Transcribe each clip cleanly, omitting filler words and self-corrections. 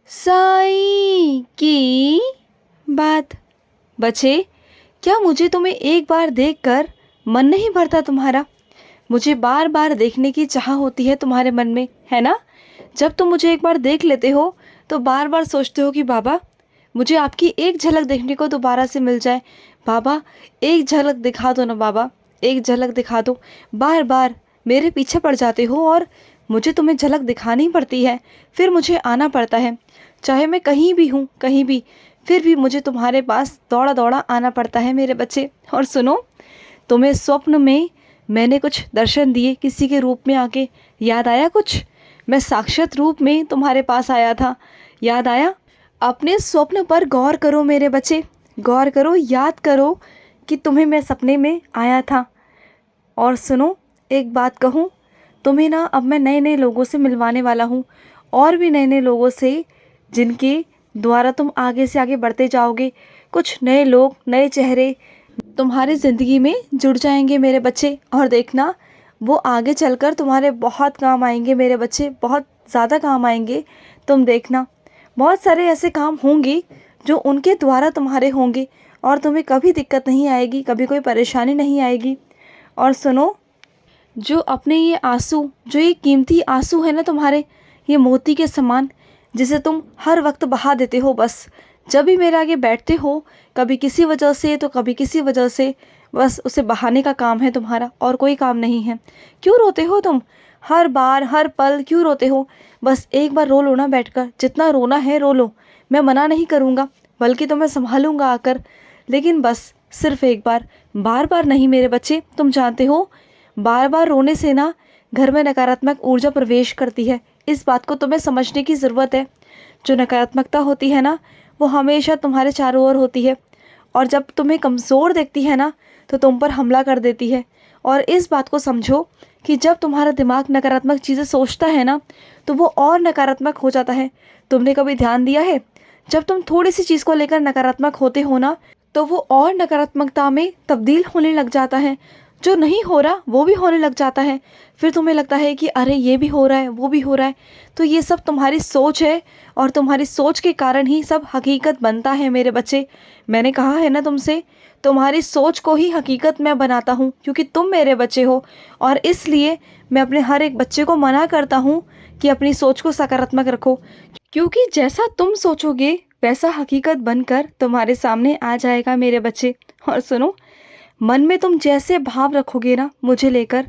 साईं की बात। बच्चे, क्या मुझे तुम्हें एक बार देखकर मन नहीं भरता तुम्हारा? मुझे बार बार देखने की चाह होती है तुम्हारे मन में, है ना? जब तुम मुझे एक बार देख लेते हो तो बार बार सोचते हो कि बाबा, मुझे आपकी एक झलक देखने को दोबारा से मिल जाए। बाबा, एक झलक दिखा दो ना बाबा, एक झलक दिखा दो। बार बार मेरे पीछे पड़ जाते हो और मुझे तुम्हें झलक दिखानी पड़ती है, फिर मुझे आना पड़ता है। चाहे मैं कहीं भी हूँ, कहीं भी, फिर भी मुझे तुम्हारे पास दौड़ा दौड़ा आना पड़ता है मेरे बच्चे। और सुनो, तुम्हें स्वप्न में मैंने कुछ दर्शन दिए किसी के रूप में आके, याद आया कुछ? मैं साक्षात रूप में तुम्हारे पास आया था, याद आया? अपने स्वप्न पर गौर करो मेरे बच्चे, गौर करो, याद करो कि तुम्हें मैं सपने में आया था। और सुनो, एक बात कहूँ तुम्हें ना, अब मैं नए नए लोगों से मिलवाने वाला हूँ, और भी नए नए लोगों से, जिनके द्वारा तुम आगे से आगे बढ़ते जाओगे। कुछ नए लोग, नए चेहरे तुम्हारी ज़िंदगी में जुड़ जाएंगे मेरे बच्चे। और देखना, वो आगे चलकर तुम्हारे बहुत काम आएंगे मेरे बच्चे, बहुत ज़्यादा काम आएंगे। तुम देखना, बहुत सारे ऐसे काम होंगे जो उनके द्वारा तुम्हारे होंगे, और तुम्हें कभी दिक्कत नहीं आएगी, कभी कोई परेशानी नहीं आएगी। और सुनो, जो अपने ये आंसू, जो ये कीमती आंसू है ना तुम्हारे, ये मोती के समान, जिसे तुम हर वक्त बहा देते हो, बस जब भी मेरे आगे बैठते हो, कभी किसी वजह से तो कभी किसी वजह से, बस उसे बहाने का काम है तुम्हारा, और कोई काम नहीं है। क्यों रोते हो तुम? हर बार, हर पल क्यों रोते हो? बस एक बार रो लो ना बैठकर, जितना रोना है रो लो। मैं मना नहीं करूँगा, बल्कि तो मैं संभालूँगा आकर। लेकिन बस सिर्फ एक बार, बार बार नहीं मेरे बच्चे। तुम जानते हो, बार बार रोने से ना घर में नकारात्मक ऊर्जा प्रवेश करती है। इस बात को तुम्हें समझने की ज़रूरत है। जो नकारात्मकता होती है ना, वो हमेशा तुम्हारे चारों ओर होती है, और जब तुम्हें कमज़ोर देखती है ना, तो तुम पर हमला कर देती है। और इस बात को समझो कि जब तुम्हारा दिमाग नकारात्मक चीज़ें सोचता है ना, तो वो और नकारात्मक हो जाता है। तुमने कभी ध्यान दिया है, जब तुम थोड़ी सी चीज़ को लेकर नकारात्मक होते हो ना, तो वो और नकारात्मकता में तब्दील होने लग जाता है। जो नहीं हो रहा वो भी होने लग जाता है। फिर तुम्हें लगता है कि अरे ये भी हो रहा है, वो भी हो रहा है। तो ये सब तुम्हारी सोच है, और तुम्हारी सोच के कारण ही सब हकीकत बनता है मेरे बच्चे। मैंने कहा है ना तुमसे, तुम्हारी सोच को ही हकीकत मैं बनाता हूँ, क्योंकि तुम मेरे बच्चे हो। और इसलिए मैं अपने हर एक बच्चे को मना करता हूँ कि अपनी सोच को सकारात्मक रखो, क्योंकि जैसा तुम सोचोगे वैसा हकीकत बनकर तुम्हारे सामने आ जाएगा मेरे बच्चे। और सुनो, मन में तुम जैसे भाव रखोगे ना मुझे लेकर,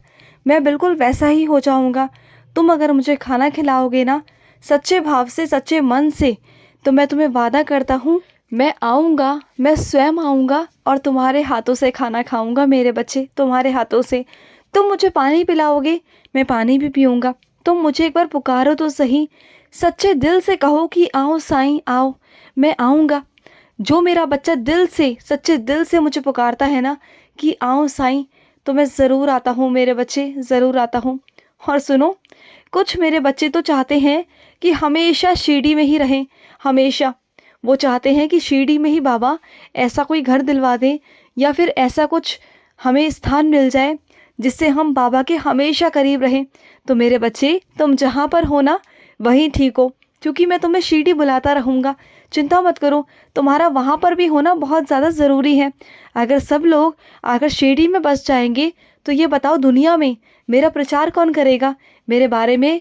मैं बिल्कुल वैसा ही हो जाऊंगा। तुम अगर मुझे खाना खिलाओगे ना सच्चे भाव से, सच्चे मन से, तो मैं तुम्हें वादा करता हूँ, मैं आऊँगा, मैं स्वयं आऊँगा और तुम्हारे हाथों से खाना खाऊँगा मेरे बच्चे, तुम्हारे हाथों से। तुम मुझे पानी पिलाओगे, मैं पानी भी पीऊँगा। तुम मुझे एक बार पुकारो तो सही, सच्चे दिल से कहो कि आओ साईं आओ, मैं आऊँगा। जो मेरा बच्चा दिल से, सच्चे दिल से मुझे पुकारता है ना कि आओ साईं, तो मैं ज़रूर आता हूँ मेरे बच्चे, ज़रूर आता हूँ। और सुनो, कुछ मेरे बच्चे तो चाहते हैं कि हमेशा शिरडी में ही रहें, हमेशा। वो चाहते हैं कि शिरडी में ही बाबा ऐसा कोई घर दिलवा दें, या फिर ऐसा कुछ हमें स्थान मिल जाए जिससे हम बाबा के हमेशा करीब रहें। तो मेरे बच्चे, तुम जहाँ पर हो ना वहीं ठीक हो, क्योंकि मैं तुम्हें शिरडी बुलाता रहूँगा। चिंता मत करो, तुम्हारा वहाँ पर भी होना बहुत ज़्यादा ज़रूरी है। अगर सब लोग अगर शिरडी में बस जाएंगे, तो ये बताओ दुनिया में मेरा प्रचार कौन करेगा? मेरे बारे में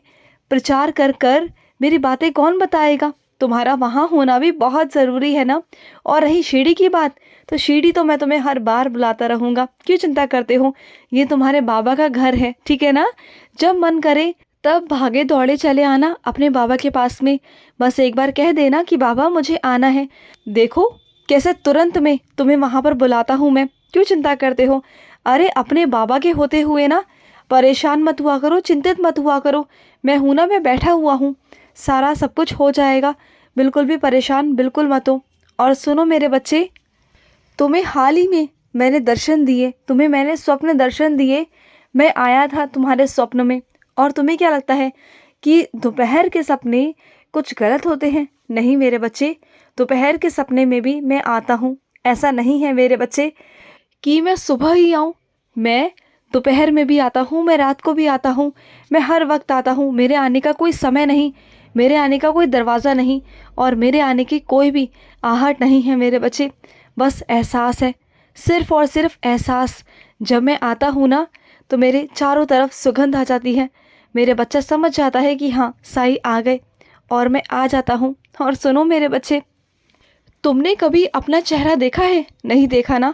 प्रचार कर कर मेरी बातें कौन बताएगा? तुम्हारा वहाँ होना भी बहुत ज़रूरी है ना। और रही शिरडी की बात, तो शिरडी तो मैं तुम्हें हर बार बुलाता रहूँगा। क्यों चिंता करते हो? ये तुम्हारे बाबा का घर है, ठीक है ना? जब मन करे तब भागे दौड़े चले आना अपने बाबा के पास में। बस एक बार कह देना कि बाबा मुझे आना है। देखो कैसे तुरंत में तुम्हें वहाँ पर बुलाता हूँ मैं। क्यों चिंता करते हो? अरे अपने बाबा के होते हुए ना परेशान मत हुआ करो, चिंतित मत हुआ करो। मैं हूँ ना, मैं बैठा हुआ हूँ, सारा सब कुछ हो जाएगा। बिल्कुल भी परेशान बिल्कुल मत हो। और सुनो मेरे बच्चे, तुम्हें हाल ही में मैंने दर्शन दिए, तुम्हें मैंने स्वप्न दर्शन दिए। मैं आया था तुम्हारे स्वप्न में। और तुम्हें क्या लगता है कि दोपहर के सपने कुछ गलत होते हैं? नहीं मेरे बच्चे, दोपहर के सपने में भी मैं आता हूँ। ऐसा नहीं है मेरे बच्चे कि मैं सुबह ही आऊँ। मैं दोपहर में भी आता हूँ, मैं रात को भी आता हूँ, मैं हर वक्त आता हूँ। मेरे आने का कोई समय नहीं। मेरे आने का कोई दरवाज़ा नहीं और मेरे आने की कोई भी आहट नहीं है मेरे बच्चे। बस एहसास है, सिर्फ़ और सिर्फ एहसास। जब मैं आता हूँ ना तो मेरे चारों तरफ सुगंध आ जाती है। मेरे बच्चा समझ जाता है कि हाँ साई आ गए और मैं आ जाता हूँ। और सुनो मेरे बच्चे, तुमने कभी अपना चेहरा देखा है? नहीं देखा ना।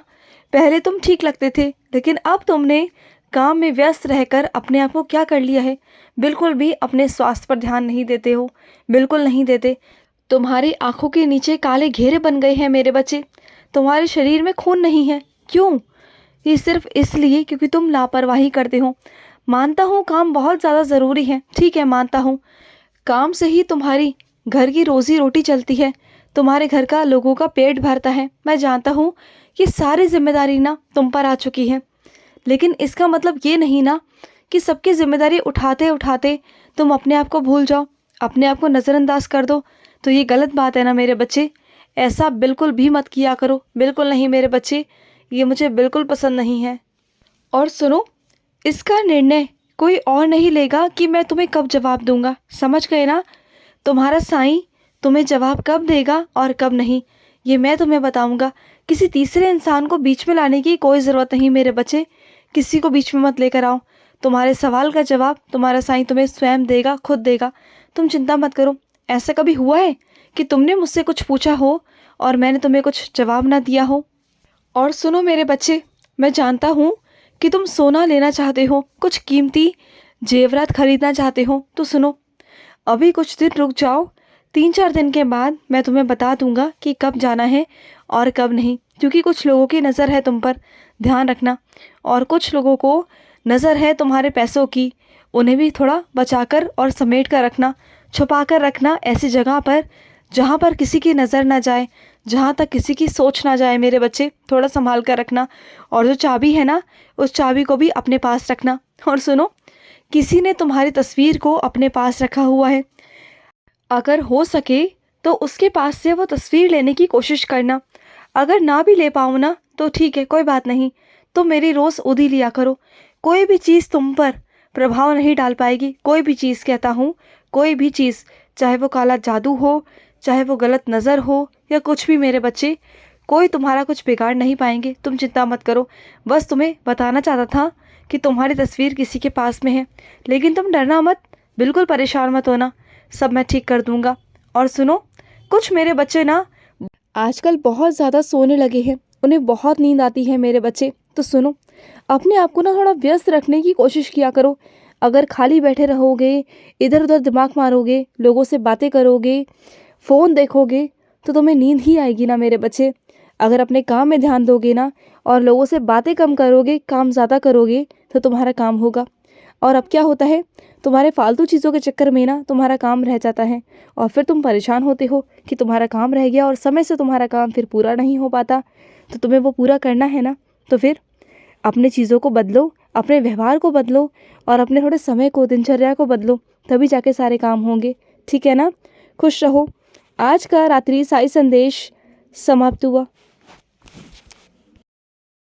पहले तुम ठीक लगते थे, लेकिन अब तुमने काम में व्यस्त रहकर अपने आप को क्या कर लिया है? बिल्कुल भी अपने स्वास्थ्य पर ध्यान नहीं देते हो, बिल्कुल नहीं देते। तुम्हारी आंखों के नीचे काले घेरे बन गए हैं मेरे बच्चे। तुम्हारे शरीर में खून नहीं है। क्यों? ये सिर्फ इसलिए क्योंकि तुम लापरवाही करते हो। मानता हूँ काम बहुत ज़्यादा ज़रूरी है, ठीक है मानता हूँ। काम से ही तुम्हारी घर की रोज़ी रोटी चलती है, तुम्हारे घर का लोगों का पेट भरता है। मैं जानता हूँ कि सारी जिम्मेदारी ना तुम पर आ चुकी है, लेकिन इसका मतलब ये नहीं ना कि सबकी जिम्मेदारी उठाते उठाते तुम अपने आप को भूल जाओ, अपने आप को नज़रअंदाज कर दो। तो ये गलत बात है ना मेरे बच्चे। ऐसा बिल्कुल भी मत किया करो, बिल्कुल नहीं मेरे बच्चे। ये मुझे बिल्कुल पसंद नहीं है। और सुनो, इसका निर्णय कोई और नहीं लेगा कि मैं तुम्हें कब जवाब दूंगा, समझ गए ना? तुम्हारा साईं तुम्हें जवाब कब देगा और कब नहीं, ये मैं तुम्हें बताऊंगा। किसी तीसरे इंसान को बीच में लाने की कोई ज़रूरत नहीं मेरे बच्चे। किसी को बीच में मत लेकर आओ। तुम्हारे सवाल का जवाब तुम्हारा साईं तुम्हें स्वयं देगा, खुद देगा। तुम चिंता मत करो। ऐसा कभी हुआ है कि तुमने मुझसे कुछ पूछा हो और मैंने तुम्हें कुछ जवाब ना दिया हो? और सुनो मेरे बच्चे, मैं जानता हूँ कि तुम सोना लेना चाहते हो, कुछ कीमती जेवरात खरीदना चाहते हो। तो सुनो, अभी कुछ दिन रुक जाओ। 3-4 दिन के बाद मैं तुम्हें बता दूंगा कि कब जाना है और कब नहीं, क्योंकि कुछ लोगों की नज़र है तुम पर, ध्यान रखना। और कुछ लोगों को नज़र है तुम्हारे पैसों की, उन्हें भी थोड़ा बचाकर और समेट कर रखना, छुपा कर रखना ऐसी जगह पर जहाँ पर किसी की नज़र ना जाए, जहाँ तक किसी की सोच ना जाए मेरे बच्चे। थोड़ा संभाल कर रखना। और जो चाबी है ना, उस चाबी को भी अपने पास रखना। और सुनो, किसी ने तुम्हारी तस्वीर को अपने पास रखा हुआ है, अगर हो सके तो उसके पास से वो तस्वीर लेने की कोशिश करना। अगर ना भी ले पाओ ना तो ठीक है, कोई बात नहीं। तो मेरी रोज़ उधी लिया करो। कोई भी चीज़ तुम पर प्रभाव नहीं डाल पाएगी, कोई भी चीज़ कहता हूँ, कोई भी चीज़, चाहे वो काला जादू हो, चाहे वो गलत नज़र हो या कुछ भी मेरे बच्चे, कोई तुम्हारा कुछ बिगाड़ नहीं पाएंगे। तुम चिंता मत करो। बस तुम्हें बताना चाहता था कि तुम्हारी तस्वीर किसी के पास में है, लेकिन तुम डरना मत, बिल्कुल परेशान मत होना, सब मैं ठीक कर दूंगा। और सुनो, कुछ मेरे बच्चे ना आजकल बहुत ज़्यादा सोने लगे हैं, उन्हें बहुत नींद आती है मेरे बच्चे। तो सुनो, अपने आप को ना थोड़ा व्यस्त रखने की कोशिश किया करो। अगर खाली बैठे रहोगे, इधर उधर दिमाग मारोगे, लोगों से बातें करोगे, फ़ोन देखोगे, तो तुम्हें नींद ही आएगी ना मेरे बच्चे। अगर अपने काम में ध्यान दोगे ना और लोगों से बातें कम करोगे, काम ज़्यादा करोगे, तो तुम्हारा काम होगा। और अब क्या होता है, तुम्हारे फालतू चीज़ों के चक्कर में ना तुम्हारा काम रह जाता है और फिर तुम परेशान होते हो कि तुम्हारा काम रह गया और समय से तुम्हारा काम फिर पूरा नहीं हो पाता। तो तुम्हें वो पूरा करना है ना, तो फिर अपने चीज़ों को बदलो, अपने व्यवहार को बदलो और अपने थोड़े समय को, दिनचर्या को बदलो, तभी जाके सारे काम होंगे, ठीक है ना? खुश रहो। आज का रात्रि साई संदेश समाप्त हुआ।